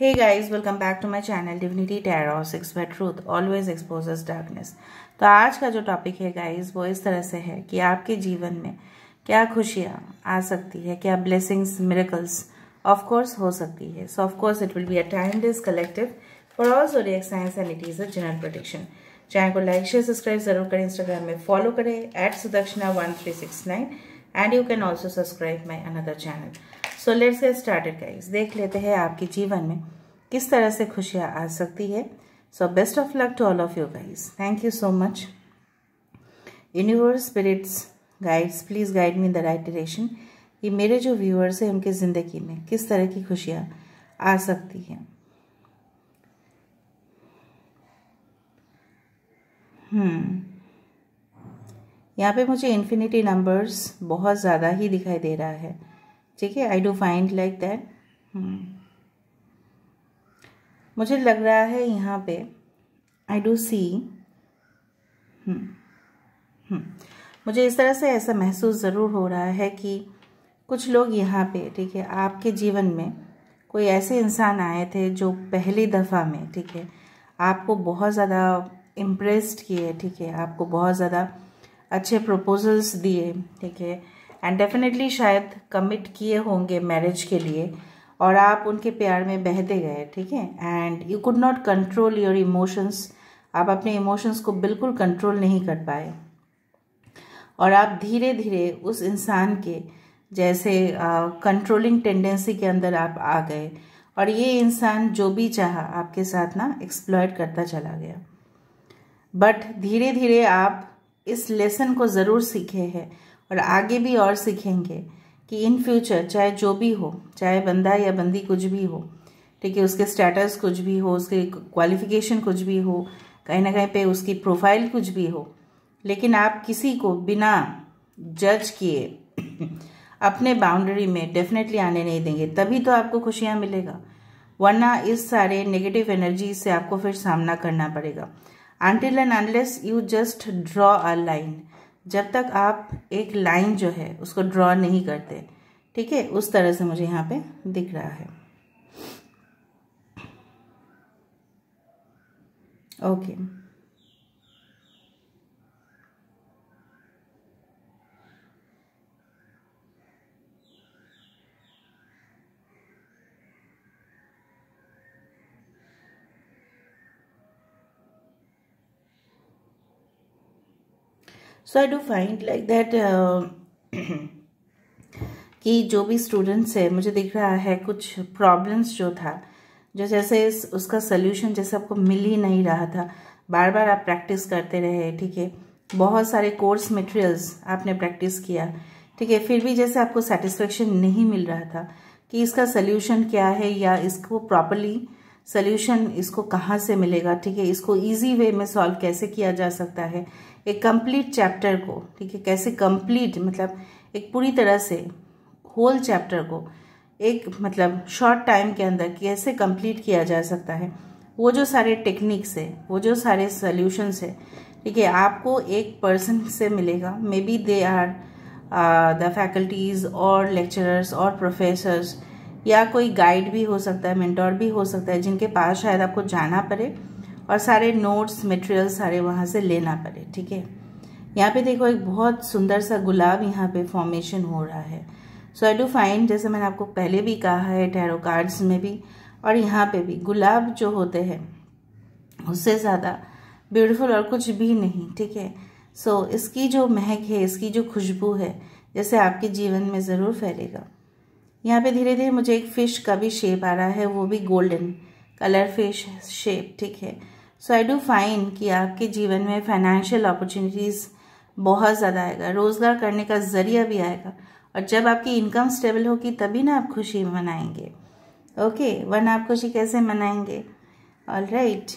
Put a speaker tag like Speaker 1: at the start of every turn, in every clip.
Speaker 1: Hey guys, welcome back to my channel Divinity Tarot 6 by Truth always exposes darkness। तो आज का जो topic है गाइस वो इस तरह से है कि आपके जीवन में क्या खुशियाँ आ सकती है, क्या ब्लेसिंग्स मिरेकल्स ऑफ कोर्स हो सकती है। सो of course it will be a timeless collective for all zodiac science and it is a general prediction. Channel को लाइक शेयर सब्सक्राइब जरूर करें, इंस्टाग्राम में फॉलो करें @Sudakshina1369 and you can also subscribe my another channel. So let's get started guys. देख लेते हैं आपके जीवन में किस तरह से खुशियाँ आ सकती है। So best of luck to all of you guys. Thank you so much. Universe, spirits, guides, please guide me in the right direction कि मेरे जो व्यूअर्स हैं उनकी ज़िंदगी में किस तरह की खुशियाँ आ सकती हैं। यहाँ पे मुझे इन्फिनिटी नंबर्स बहुत ज़्यादा ही दिखाई दे रहा है। ठीक है, I do find like that. मुझे लग रहा है यहाँ पे आई डू सी मुझे इस तरह से ऐसा महसूस ज़रूर हो रहा है कि कुछ लोग यहाँ पे, ठीक है, आपके जीवन में कोई ऐसे इंसान आए थे जो पहली दफ़ा में, ठीक है, आपको बहुत ज़्यादा इम्प्रेस्ड किए, ठीक है, आपको बहुत ज़्यादा अच्छे प्रपोजल्स दिए, ठीक है, एंड डेफिनेटली शायद कमिट किए होंगे मैरिज के लिए और आप उनके प्यार में बहते गए, ठीक है, and you could not control your emotions. आप अपने इमोशंस को बिल्कुल कंट्रोल नहीं कर पाए और आप धीरे धीरे उस इंसान के जैसे कंट्रोलिंग टेंडेंसी के अंदर आप आ गए और ये इंसान जो भी चाहा आपके साथ ना एक्सप्लॉयट करता चला गया। बट धीरे धीरे आप इस लेसन को ज़रूर सीखे हैं और आगे भी और सीखेंगे कि इन फ्यूचर चाहे जो भी हो, चाहे बंदा या बंदी कुछ भी हो, ठीक है, उसके स्टेटस कुछ भी हो, उसके क्वालिफिकेशन कुछ भी हो, कहीं ना कहीं पे उसकी प्रोफाइल कुछ भी हो, लेकिन आप किसी को बिना जज किए अपने बाउंड्री में डेफिनेटली आने नहीं देंगे, तभी तो आपको खुशियाँ मिलेगा। वरना इस सारे नेगेटिव एनर्जी से आपको फिर सामना करना पड़ेगा। Until and unless you just draw a line, जब तक आप एक लाइन जो है उसको ड्रॉ नहीं करते, ठीक है, उस तरह से मुझे यहाँ पे दिख रहा है। Okay, so I do find like that कि जो भी स्टूडेंट्स है, मुझे दिख रहा है कुछ प्रॉब्लम्स जो था, जो जैसे उसका सल्यूशन जैसे आपको मिल ही नहीं रहा था, बार बार आप प्रैक्टिस करते रहे, ठीक है, बहुत सारे कोर्स मटेरियल्स आपने प्रैक्टिस किया, ठीक है, फिर भी जैसे आपको सेटिस्फेक्शन नहीं मिल रहा था कि इसका सल्यूशन क्या है या इसको प्रॉपरली सल्यूशन इसको कहाँ से मिलेगा, ठीक है, इसको इजी वे में सॉल्व कैसे किया जा सकता है, एक कंप्लीट चैप्टर को, ठीक है, कैसे कंप्लीट मतलब एक पूरी तरह से होल चैप्टर को एक मतलब शॉर्ट टाइम के अंदर कैसे कंप्लीट किया जा सकता है, वो जो सारे टेक्निक्स है, वो जो सारे सॉल्यूशंस है, ठीक है, आपको एक पर्सन से मिलेगा। Maybe they are the faculties और लेक्चरर्स और प्रोफेसर्स, या कोई गाइड भी हो सकता है, मेंटोर भी हो सकता है, जिनके पास शायद आपको जाना पड़े और सारे नोट्स मटेरियल सारे वहाँ से लेना पड़े, ठीक है। यहाँ पे देखो एक बहुत सुंदर सा गुलाब यहाँ पे फॉर्मेशन हो रहा है। सो आई डू फाइंड, जैसे मैंने आपको पहले भी कहा है टैरो कार्ड्स में भी और यहाँ पे भी, गुलाब जो होते हैं उससे ज़्यादा ब्यूटीफुल और कुछ भी नहीं, ठीक है। सो इसकी जो महक है, इसकी जो खुशबू है, जैसे आपके जीवन में ज़रूर फैलेगा। यहाँ पे धीरे धीरे मुझे एक फ़िश का भी शेप आ रहा है, वो भी गोल्डन कलर फिश शेप, ठीक है। सो आई डू फाइंड कि आपके जीवन में फाइनेंशियल अपॉर्चुनिटीज़ बहुत ज़्यादा आएगा, रोज़गार करने का ज़रिया भी आएगा, और जब आपकी इनकम स्टेबल होगी तभी ना आप खुशी मनाएंगे। ओके, वरना आप खुशी कैसे मनाएंगे। Alright,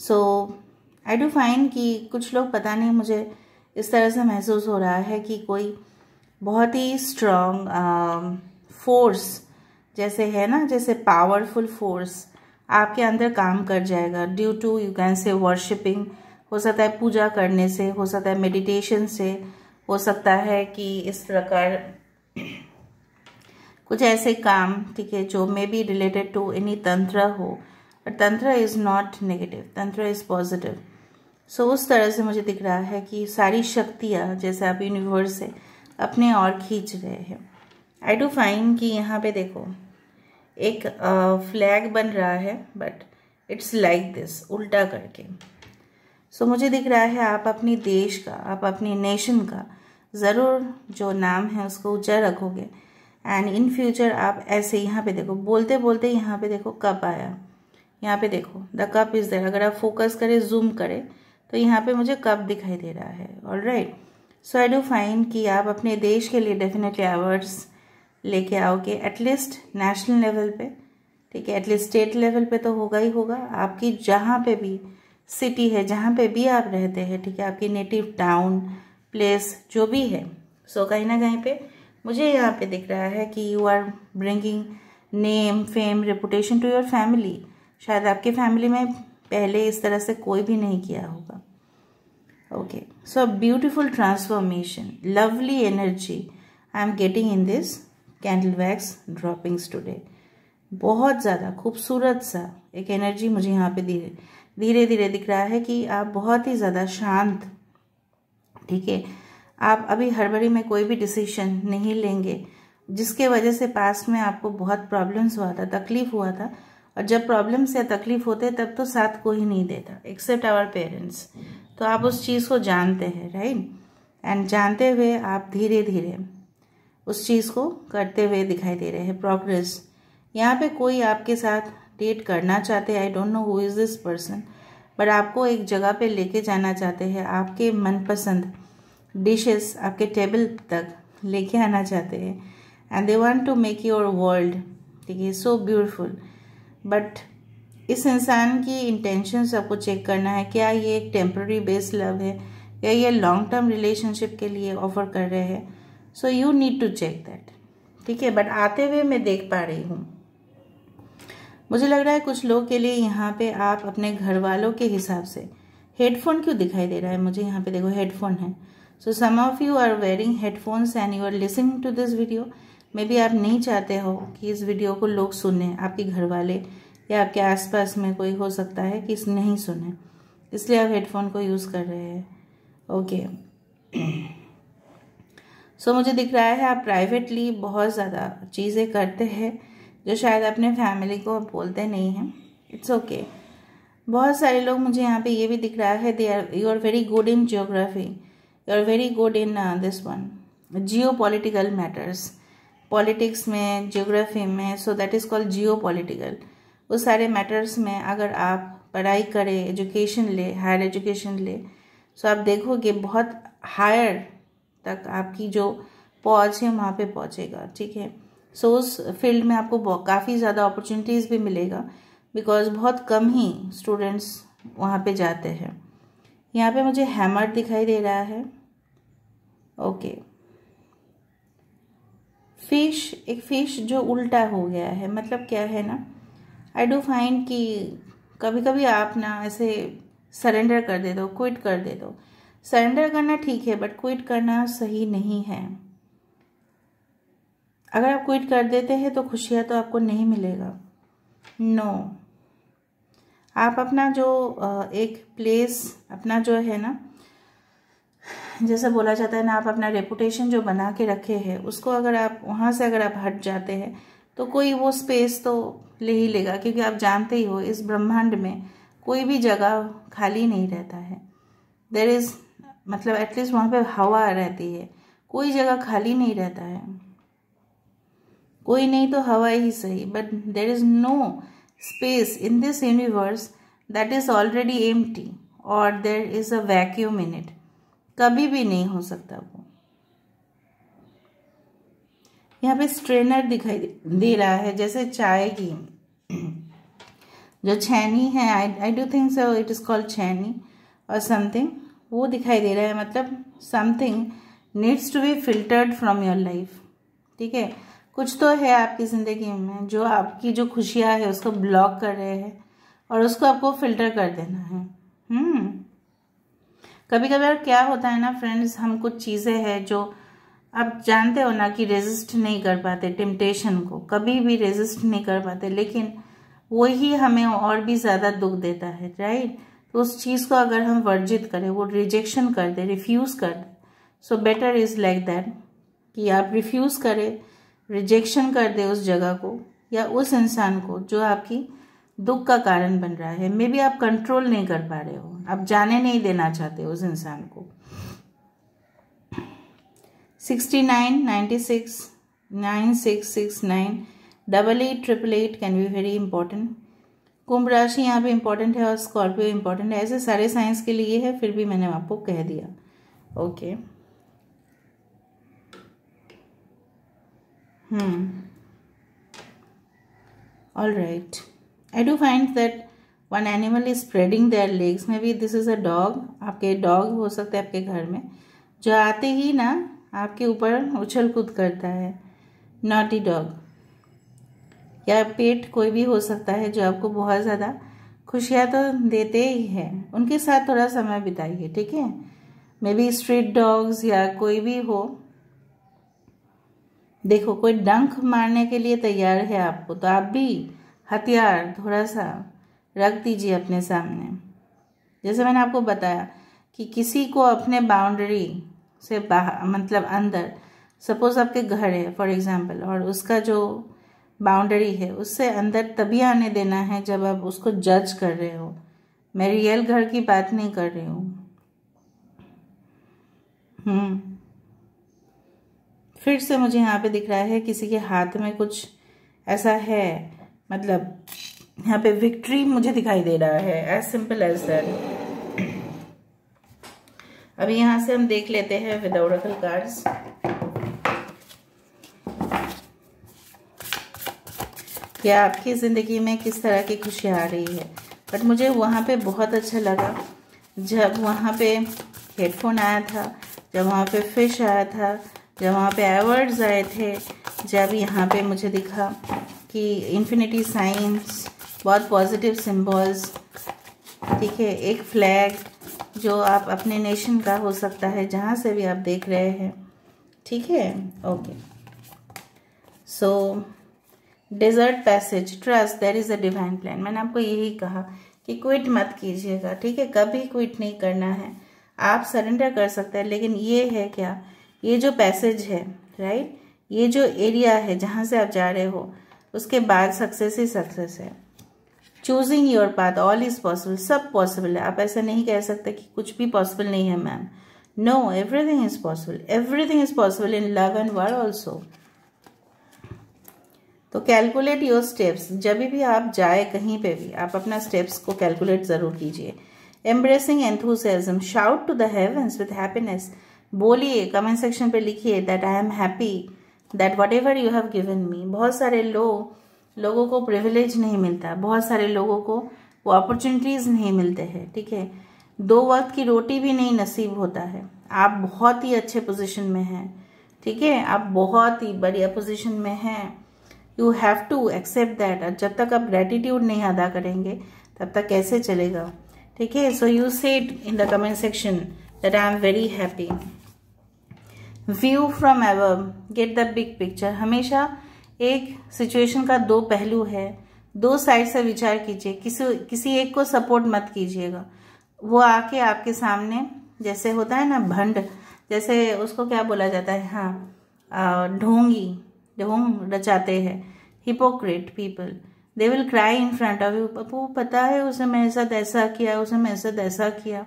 Speaker 1: so I do find कि कुछ लोग, पता नहीं, मुझे इस तरह से महसूस हो रहा है कि कोई बहुत ही स्ट्रॉन्ग फोर्स जैसे है ना, जैसे पावरफुल फोर्स आपके अंदर काम कर जाएगा due to, you can say worshipping, हो सकता है पूजा करने से, हो सकता है मेडिटेशन से, हो सकता है कि इस प्रकार कुछ ऐसे काम, ठीक है, जो may be related to any tantra हो, और tantra is not negative, tantra is positive. So उस तरह से मुझे दिख रहा है कि सारी शक्तियाँ जैसे आप यूनिवर्स से अपने और खींच रहे हैं। आई डू फाइंड कि यहाँ पे देखो एक फ्लैग बन रहा है, बट इट्स लाइक दिस, उल्टा करके। सो मुझे दिख रहा है आप अपनी देश का, आप अपनी नेशन का ज़रूर जो नाम है उसको ऊंचा रखोगे। एंड इन फ्यूचर आप ऐसे, यहाँ पे देखो बोलते बोलते यहाँ पे देखो कप आया, यहाँ पे देखो द कप इज़ देयर। अगर आप फोकस करें, जूम करें, तो यहाँ पे मुझे कप दिखाई दे रहा है। Alright, so I do find कि आप अपने देश के लिए डेफिनेटली अवार्ड्स लेके आओगे, एटलीस्ट नेशनल लेवल पे, ठीक है, एटलीस्ट स्टेट लेवल पे तो होगा ही होगा। आपकी जहाँ पे भी सिटी है, जहाँ पे भी आप रहते हैं, ठीक है, आपकी नेटिव टाउन, प्लेस जो भी है, सो कहीं ना कहीं पे मुझे यहाँ पे दिख रहा है कि you are bringing name, fame, reputation to your family. शायद आपके फैमिली में पहले इस तरह से कोई भी नहीं किया होगा। Okay, so beautiful transformation, lovely energy I am getting in this candle wax droppings today. बहुत ज़्यादा खूबसूरत सा एक एनर्जी मुझे यहाँ पे धीरे धीरे दिख रहा है कि आप बहुत ही ज़्यादा शांत, ठीक है, आप अभी हड़बड़ी में कोई भी डिसीजन नहीं लेंगे, जिसके वजह से पास्ट में आपको बहुत प्रॉब्लम्स हुआ था, तकलीफ हुआ था। और जब प्रॉब्लम्स या तकलीफ होते तब तो साथ कोई नहीं देता एक्सेप्ट आवर पेरेंट्स। तो आप उस चीज़ को जानते हैं, राइट, एंड जानते हुए आप धीरे धीरे उस चीज़ को करते हुए दिखाई दे रहे हैं, प्रोग्रेस। यहाँ पे कोई आपके साथ डेट करना चाहते हैं, I don't know who is this person, but आपको एक जगह पे लेके जाना चाहते हैं, आपके मनपसंद डिशेस आपके टेबल तक लेके आना चाहते हैं, and they want to make your world, ठीक है, सो ब्यूटीफुल। बट इस इंसान की इंटेंशंस आपको चेक करना है, क्या ये एक टेम्पररी बेस्ड लव है या ये लॉन्ग टर्म रिलेशनशिप के लिए ऑफर कर रहे हैं। So you need to check that, ठीक है। बट आते हुए मैं देख पा रही हूँ, मुझे लग रहा है कुछ लोग के लिए यहाँ पे आप अपने घर वालों के हिसाब से, हेडफोन क्यों दिखाई दे रहा है मुझे, यहाँ पे देखो हेडफोन है। So some of you are wearing headphones and you are listening to this video. Maybe आप नहीं चाहते हो कि इस वीडियो को लोग सुने, आपके घर वाले या आपके आसपास में कोई हो सकता है कि नहीं सुने, इसलिए आप हेडफोन को यूज़ कर रहे हैं। ओके, सो मुझे दिख रहा है आप प्राइवेटली बहुत ज़्यादा चीज़ें करते हैं जो शायद अपने फैमिली को बोलते नहीं हैं। It's okay. बहुत सारे लोग, मुझे यहाँ पे ये भी दिख रहा है, you are very good in geography, you are very good in this one geo political matters, politics में, जियोग्राफी में, so that is called geo political. उस सारे मैटर्स में अगर आप पढ़ाई करें, एजुकेशन ले, हायर एजुकेशन ले, सो आप देखोगे बहुत हायर तक आपकी जो पहुँच है वहाँ पे पहुँचेगा, ठीक है। सो उस फील्ड में आपको काफ़ी ज़्यादा अपॉर्चुनिटीज़ भी मिलेगा, बिकॉज बहुत कम ही स्टूडेंट्स वहाँ पे जाते हैं। यहाँ पे मुझे हैमर दिखाई दे रहा है। ओके, फिश, एक फिश जो उल्टा हो गया है, मतलब क्या है ना, आई डू फाइंड कि कभी कभी आप ना ऐसे सरेंडर कर दे दो, क्विट कर दे दो। सरेंडर करना ठीक है, बट क्विट करना सही नहीं है। अगर आप क्विट कर देते हैं तो खुशियाँ तो आपको नहीं मिलेगा। नो, आप अपना जो एक प्लेस, अपना जो है ना, जैसा बोला जाता है ना, आप अपना रेपुटेशन जो बना के रखे हैं उसको अगर आप वहाँ से अगर आप हट जाते हैं तो कोई वो स्पेस तो ले ही लेगा, क्योंकि आप जानते ही हो इस ब्रह्मांड में कोई भी जगह खाली नहीं रहता है। देयर इज़, मतलब एटलीस्ट वहाँ पे हवा रहती है, कोई जगह खाली नहीं रहता है, कोई नहीं तो हवा ही सही, but there is no space in this universe that is already empty और there is a vacuum in it. कभी भी नहीं हो सकता वो। यहाँ पे स्ट्रेनर दिखाई दे रहा है, जैसे चाय की जो छेनी है, I do think so it is called chheni और समथिंग, वो दिखाई दे रहा है। मतलब something needs to be filtered from your life, ठीक है। कुछ तो है आपकी ज़िंदगी में जो आपकी जो खुशियाँ है उसको ब्लॉक कर रहे हैं और उसको आपको फिल्टर कर देना है। कभी कभी क्या होता है ना फ्रेंड्स, हम कुछ चीज़ें हैं जो आप जानते हो ना कि रेजिस्ट नहीं कर पाते टेम्पटेशन को, कभी भी रेजिस्ट नहीं कर पाते, लेकिन वही हमें और भी ज़्यादा दुख देता है, राइट। तो उस चीज़ को अगर हम वर्जित करें, वो रिजेक्शन कर दे, रिफ्यूज़ कर दे, so better is like that कि आप रिफ्यूज़ करें, रिजेक्शन कर दे उस जगह को या उस इंसान को जो आपकी दुख का कारण बन रहा है। मे बी आप कंट्रोल नहीं कर पा रहे हो, आप जाने नहीं देना चाहते उस इंसान को। 69, 96, 9669, 8888 कैन बी वेरी इंपॉर्टेंट। कुंभ राशि यहाँ पे इंपॉर्टेंट है और स्कॉर्पियो इंपॉर्टेंट है। ऐसे सारे साइंस के लिए है, फिर भी मैंने आपको कह दिया। Okay all right, I do find that one animal is spreading their legs, maybe this is a dog। आपके डॉग हो सकता है आपके घर में, जो आते ही ना आपके ऊपर उछल कूद करता है, नॉटी डॉग। या पेट कोई भी हो सकता है जो आपको बहुत ज़्यादा खुशियाँ तो देते ही हैं, उनके साथ थोड़ा समय बिताइए, ठीक है। मे बी स्ट्रीट डॉग्स या कोई भी हो। देखो कोई डंक मारने के लिए तैयार है आपको, तो आप भी हथियार थोड़ा सा रख दीजिए अपने सामने। जैसे मैंने आपको बताया कि किसी को अपने बाउंड्री से बाहर, मतलब अंदर, सपोज आपके घर है फॉर एग्जांपल, और उसका जो बाउंड्री है उससे अंदर तभी आने देना है जब आप उसको जज कर रहे हो। मैं रियल घर की बात नहीं कर रही हूँ। फिर से मुझे यहाँ पे दिख रहा है किसी के हाथ में कुछ ऐसा है, मतलब यहाँ पे विक्ट्री मुझे दिखाई दे रहा है, एज सिंपल एज दैट। अभी यहाँ से हम देख लेते हैं विद ओरेकल कार्ड्स। क्या आपकी ज़िंदगी में किस तरह की खुशियाँ आ रही है। बट मुझे वहाँ पे बहुत अच्छा लगा जब वहाँ पे हेडफोन आया था, जब वहाँ पे फिश आया था, जब वहाँ पे एवर्ड्स आए थे, जब यहाँ पे मुझे दिखा कि इन्फिनिटी साइंस, बहुत पॉजिटिव सिंबल्स, ठीक है, एक फ्लैग जो आप अपने नेशन का हो सकता है, जहाँ से भी आप देख रहे हैं, ठीक है। Okay, so desert passage, trust there is a divine plan. मैंने आपको यही कहा कि क्विट मत कीजिएगा, ठीक है, कभी क्विट नहीं करना है। आप सरेंडर कर सकते हैं, लेकिन ये है क्या, ये जो पैसेज है, राइट, ये जो एरिया है जहाँ से आप जा रहे हो, उसके बाद सक्सेस ही सक्सेस है। Choosing your path, all is possible, सब पॉसिबल है। आप ऐसा नहीं कह सकते कि कुछ भी पॉसिबल नहीं है ma'am. No, everything is possible, everything is possible in love and work also. तो कैलकुलेट योर स्टेप्स, जब भी आप जाए कहीं पे भी, आप अपना स्टेप्स को कैलकुलेट ज़रूर कीजिए। Embracing enthusiasm, shout to the heavens with happiness, बोलिए, कमेंट सेक्शन पे लिखिए that I am happy that whatever you have given me. बहुत सारे लोगों को प्रिविलेज नहीं मिलता, बहुत सारे लोगों को वो अपॉर्चुनिटीज़ नहीं मिलते हैं, ठीक है, 2 वक्त की रोटी भी नहीं नसीब होता है। आप बहुत ही अच्छे पोजीशन में हैं, ठीक है, आप बहुत ही बढ़िया पोजीशन में हैं। You have to accept that. जब तक आप ग्रेटिट्यूड नहीं अदा करेंगे तब तक कैसे चलेगा, ठीक है। So you said in the comment section that I am very happy. View from above, get the big picture. हमेशा एक सिचुएशन का 2 पहलू है, 2 साइड से विचार कीजिए, किसी एक को सपोर्ट मत कीजिएगा। वो आके आपके सामने, जैसे होता है ना भंड, जैसे उसको क्या बोला जाता है, हाँ, ढोंग रचाते हैं, hypocrite people, they will cry in front of you. वो पता है उसे मेरे साथ ऐसा किया, उसे मेरे साथ ऐसा किया,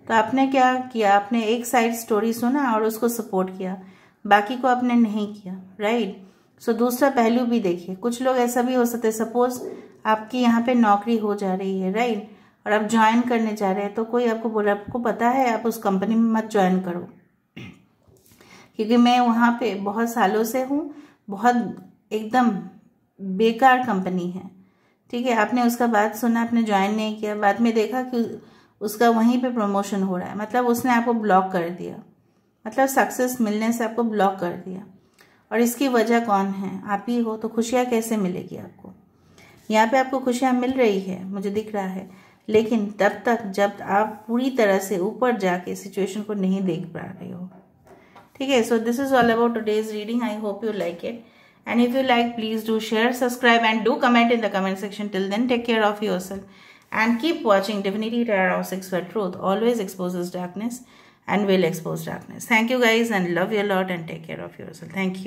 Speaker 1: तो आपने क्या किया, आपने एक साइड स्टोरी सुना और उसको सपोर्ट किया, बाकी को आपने नहीं किया, राइट। सो दूसरा पहलू भी देखिए। कुछ लोग ऐसा भी हो सकते हैं, सपोज आपकी यहाँ पे नौकरी हो जा रही है, राइट, और आप ज्वाइन करने जा रहे हैं, तो कोई आपको बोला, आपको पता है आप उस कंपनी में मत ज्वाइन करो, क्योंकि मैं वहाँ पे बहुत सालों से हूँ, बहुत एकदम बेकार कंपनी है, ठीक है। आपने उसका बात सुना, आपने ज्वाइन नहीं किया, बाद में देखा कि उसका वहीं पे प्रमोशन हो रहा है, मतलब उसने आपको ब्लॉक कर दिया, मतलब सक्सेस मिलने से आपको ब्लॉक कर दिया। और इसकी वजह कौन है, आप ही हो। तो खुशियाँ कैसे मिलेगी आपको। यहाँ पे आपको खुशियाँ मिल रही है, मुझे दिख रहा है, लेकिन तब तक जब आप पूरी तरह से ऊपर जाके सिचुएशन को नहीं देख पा रहे हो, ठीक है. So this is all about today's reading. I hope you like it. And if you like, please do share, subscribe, and do comment in the comment section. Till then, take care of yourself and keep watching Divinity Tarot 6 where truth always exposes darkness and will expose darkness. Thank you guys and love you a lot and take care of yourself. Thank you.